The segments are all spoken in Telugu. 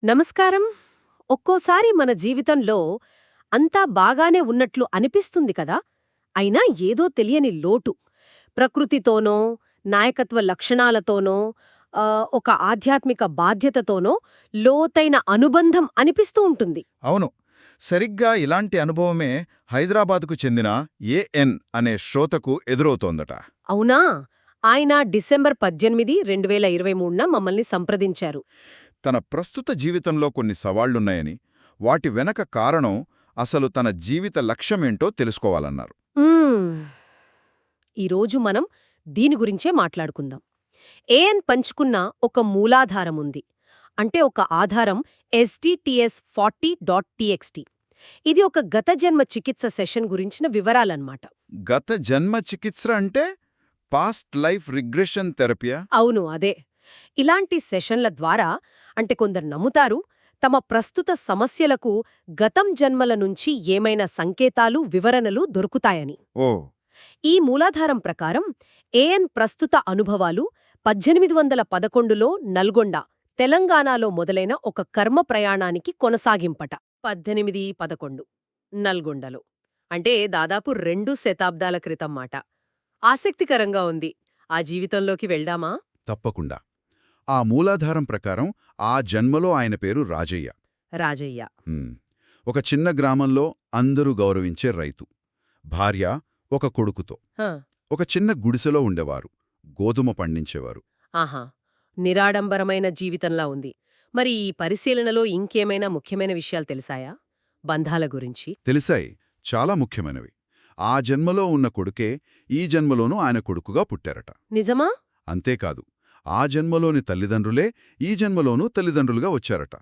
నమస్కారం. ఒక్కోసారి మన జీవితంలో అంతా బాగానే ఉన్నట్లు అనిపిస్తుంది కదా, అయినా ఏదో తెలియని లోటు. ప్రకృతితోనో, నాయకత్వ లక్షణాలతోనో, ఒక ఆధ్యాత్మిక బాధ్యతతోనో లోతైన అనుబంధం అనిపిస్తూ ఉంటుంది. అవును. సరిగ్గా ఇలాంటి అనుభవమే హైదరాబాదుకు చెందిన ఏఎన్ అనే శ్రోతకు ఎదురవుతోందట. అవునా? ఆయన డిసెంబర్ 18, 2023న మమ్మల్ని సంప్రదించారు. తన ప్రస్తుత జీవితంలో కొన్ని సవాళ్లున్నాయని, వాటి వెనక కారణం అసలు తన జీవిత లక్ష్యమేంటో తెలుసుకోవాలన్నారు. మ్మ్. ఈరోజు మనం దీని గురించే మాట్లాడుకుందాం. ఏఎన్ పంచుకున్న ఒక మూలాధారముంది. అంటే ఒక ఆధారం STTS40.txt. ఇది ఒక గత జన్మ చికిత్స సెషన్ గురించిన వివరాలన్నమాట. గత జన్మ చికిత్స అంటే పాస్ట్ లైఫ్ రిగ్రెషన్ థెరపీయా? అవును, అదే. ఇలాంటి సెషన్ల ద్వారా అంటే కొందరు నమ్ముతారు, తమ ప్రస్తుత సమస్యలకు గతం జన్మల నుంచి ఏమైనా సంకేతాలు, వివరణలు దొరుకుతాయని. ఓ, ఈ మూలాధారం ప్రకారం ఏఎన్ ప్రస్తుత అనుభవాలు 1811లో నల్గొండ, తెలంగాణలో మొదలైన ఒక కర్మ ప్రయాణానికి కొనసాగింపట. 1811 నల్గొండలో అంటే దాదాపు 2 శతాబ్దాల క్రితం మాట. ఆసక్తికరంగా ఉంది. ఆ జీవితంలోకి వెళ్దామా? తప్పకుండా. ఆ మూలాధారం ప్రకారం ఆ జన్మలో ఆయన పేరు రాజయ్య. రాజయ్య. హ్మ్. ఒక చిన్న గ్రామంలో అందరూ గౌరవించే రైతు. భార్య, ఒక కొడుకుతో. హ, ఒక చిన్న గుడిసెలో ఉండేవారు. గోధుమ పండించేవారు. ఆహా, నిరాడంబరమైన జీవితంలా ఉంది. మరి ఈ పరిశీలనలో ఇంకేమైనా ముఖ్యమైన విషయాలు తెలిసాయా? బంధాల గురించి? తెలిసాయి. చాలా ముఖ్యమైనవి. ఆ జన్మలో ఉన్న కొడుకే ఈ జన్మలోనూ ఆయన కొడుకుగా పుట్టారట. నిజమా? అంతేకాదు, ఆ జన్మలోని తల్లిదండ్రులే ఈ జన్మలోనూ తల్లిదండ్రులుగా వచ్చారట.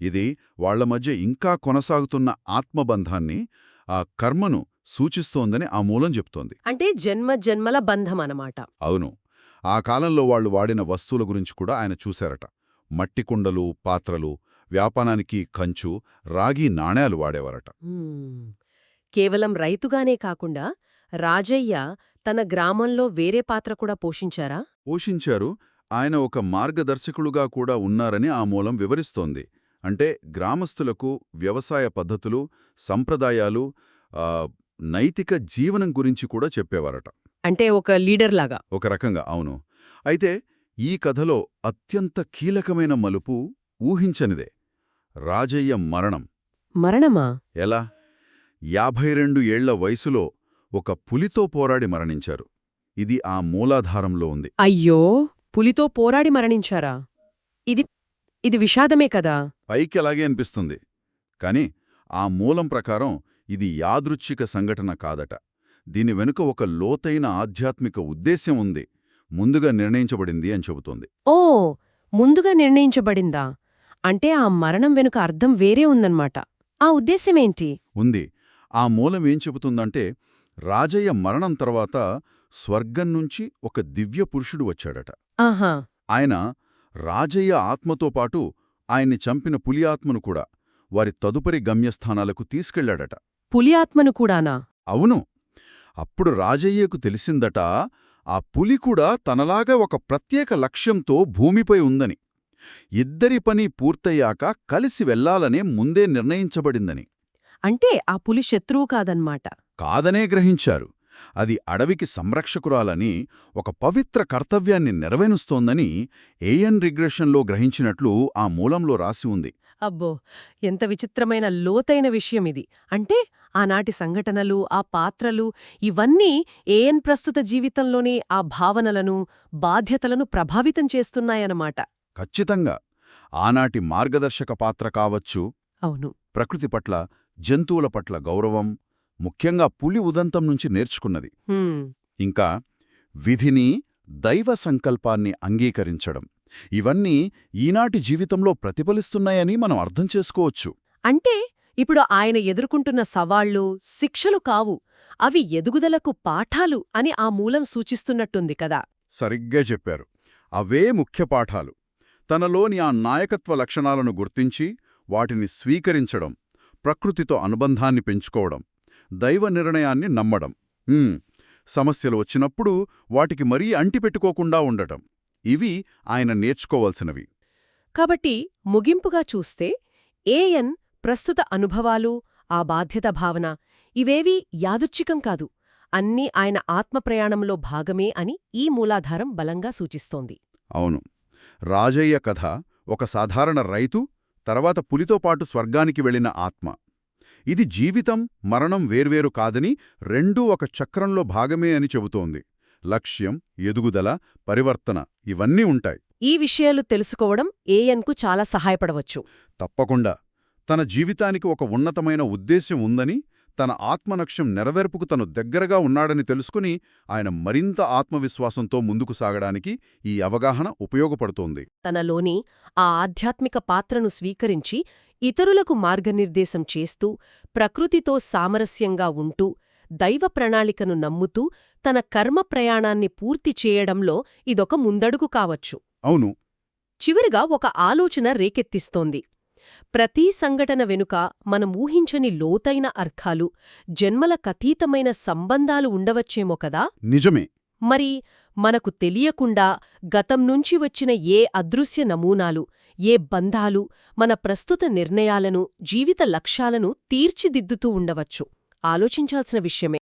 ఇది వాళ్ల మధ్య ఇంకా కొనసాగుతున్న ఆత్మబంధాన్ని, ఆ కర్మను సూచిస్తోందని ఆ మూలం చెప్తోంది. అంటే జన్మ జన్మల బంధం అన్నమాట. అవును. ఆ కాలంలో వాళ్లు వాడిన వస్తువుల గురించి కూడా ఆయన చూశారట. మట్టి కుండలు, పాత్రలు, వ్యాపారానికి కంచు, రాగి నాణేలు వాడేవారట. హ్మ్. కేవలం రైతుగానే కాకుండా రాజయ్య తన గ్రామంలో వేరే పాత్ర కూడా పోషించారా? పోషించారు. ఆయన ఒక మార్గదర్శకులుగా కూడా ఉన్నారని ఆ మూలం వివరిస్తోంది. అంటే గ్రామస్తులకు వ్యవసాయ పద్ధతులు, సంప్రదాయాలు, ఆ, నైతిక జీవనం గురించి కూడా చెప్పేవారట. అంటే ఒక లీడర్లాగా. ఒక రకంగా, అవును. అయితే ఈ కథలో అత్యంత కీలకమైన మలుపు ఊహించనిదే. రాజయ్య మరణం. మరణమా? ఎలా? 52 ఏళ్ల వయసులో ఒక పులితో పోరాడి మరణించారు. ఇది ఆ మూలాధారంలో ఉంది. అయ్యో, పులితో పోరాడి మరణించారా? ఇది ఇది విషాదమే కదా. పైకి అలాగే అనిపిస్తుంది. కాని ఆ మూలం ప్రకారం ఇది యాదృచ్ఛిక సంఘటన కాదట. దీని వెనుక ఒక లోతైన ఆధ్యాత్మిక ఉద్దేశ్యం ఉంది. ముందుగా నిర్ణయించబడింది అని చెబుతోంది. ఓ, ముందుగా నిర్ణయించబడిందా? అంటే ఆ మరణం వెనుక అర్థం వేరే ఉందన్నమాట. ఆ ఉద్దేశ్యమేంటి? ఉంది. ఆ మూలం ఏం చెబుతుందంటే, రాజయ్య మరణం తర్వాత స్వర్గం నుంచి ఒక దివ్య పురుషుడు వచ్చాడట. ఆహా. ఆయన రాజయ్య ఆత్మతో పాటు ఆయన్ని చంపిన పులి ఆత్మను కూడా వారి తదుపరి గమ్యస్థానాలకు తీసుకెళ్లాడట. పులి ఆత్మను కూడానా? అవును. అప్పుడు రాజయ్యకు తెలిసిందట, ఆ పులి కూడా తనలాగా ఒక ప్రత్యేక లక్ష్యంతో భూమిపై ఉందని. ఇద్దరి పని పూర్తయ్యాక కలిసి వెళ్లాలనే ముందే నిర్ణయించబడిందని. అంటే ఆ పులి శత్రువు కాదన్మాట. కాదనే గ్రహించారు. అది అడవికి సంరక్షకురాలని, ఒక పవిత్ర కర్తవ్యాన్ని నెరవేరుస్తోందని ఏఎన్ రిగ్రెషన్లో గ్రహించినట్లు ఆ మూలంలో రాసి ఉంది. అబ్బో, ఎంత విచిత్రమైన లోతైన విషయమిది. అంటే ఆనాటి సంఘటనలు, ఆ పాత్రలు, ఇవన్నీ ఏఎన్ ప్రస్తుత జీవితంలోని ఆ భావనలను, బాధ్యతలను ప్రభావితం చేస్తున్నాయన్నమాట. ఖచ్చితంగా. ఆనాటి మార్గదర్శక పాత్ర కావచ్చు, అవును. ప్రకృతి పట్ల, జంతువుల పట్ల గౌరవం, ముఖ్యంగా పులి ఉదంతం నుంచి నేర్చుకున్నది. హ్మ్. ఇంకా విధిని, దైవ సంకల్పాన్ని అంగీకరించడం, ఇవన్నీ ఈనాటి జీవితంలో ప్రతిఫలిస్తున్నాయని మనం అర్థం చేసుకోవచ్చు. అంటే ఇప్పుడు ఆయన ఎదుర్కొంటున్న సవాళ్లు, శిక్షలు కావు, అవి ఎదుగుదలకు పాఠాలు అని ఆ మూలం సూచిస్తున్నట్టుంది కదా. సరిగ్గా చెప్పారు. అవే ముఖ్య పాఠాలు. తనలోని ఆ నాయకత్వ లక్షణాలను గుర్తించి వాటిని స్వీకరించడం, ప్రకృతితో అనుబంధాన్ని పెంచుకోవడం, దైవ నిర్ణయాన్ని నమ్మడం, సమస్యలు వచ్చినప్పుడు వాటికి మరీ అంటిపెట్టుకోకుండా ఉండటం, ఇవి ఆయన నేర్చుకోవలసినవి. కాబట్టి ముగింపుగా చూస్తే ఏఎన్ ప్రస్తుత అనుభవాలు, ఆ బాధ్యత భావన ఇవేవీ యాదృచ్ఛికం కాదు, అన్నీ ఆయన ఆత్మప్రయాణంలో భాగమే అని ఈ మూలాధారం బలంగా సూచిస్తోంది. అవును. రాజయ్య కథ ఒక సాధారణ రైతు, తర్వాత పులితో పాటు స్వర్గానికి వెళ్ళిన ఆత్మ. ఇది జీవితం, మరణం వేర్వేరు కాదని, రెండూ ఒక చక్రంలో భాగమే అని చెబుతోంది. లక్ష్యం, ఎదుగుదల, పరివర్తన ఇవన్నీ ఉంటాయి. ఈ విషయాలు తెలుసుకోవడం ఏఎన్కు చాలా సహాయపడవచ్చు. తప్పకుండా. తన జీవితానికి ఒక ఉన్నతమైన ఉద్దేశ్యం ఉందని, తన ఆత్మలక్ష్యం నెరవేర్పుకు తను దగ్గరగా ఉన్నాడని తెలుసుకుని ఆయన మరింత ఆత్మవిశ్వాసంతో ముందుకు సాగడానికి ఈ అవగాహన ఉపయోగపడుతోంది. తనలోని ఆ ఆధ్యాత్మిక పాత్రను స్వీకరించి ఇతరులకు మార్గనిర్దేశం చేస్తూ, ప్రకృతితో సామరస్యంగా ఉంటూ, దైవ ప్రణాళికను నమ్ముతూ తన కర్మ ప్రయాణాన్ని పూర్తి చేయడంలో ఇదొక ముందడుగు కావచ్చు. అవును. చివరిగా ఒక ఆలోచన రేకెత్తిస్తోంది. ప్రతీ సంఘటన వెనుక మనం ఊహించని లోతైన అర్థాలు, జన్మల కతీతమైన సంబంధాలు ఉండవచ్చేమో కదా? నిజమే. మరి మనకు తెలియకుండా గతం నుంచి వచ్చిన ఏ అదృశ్య నమూనాలు, ఏ బంధాలు మన ప్రస్తుత నిర్ణయాలను, జీవిత లక్ష్యాలను తీర్చిదిద్దుతూ ఉండవచ్చు. ఆలోచించాల్సిన విషయమే.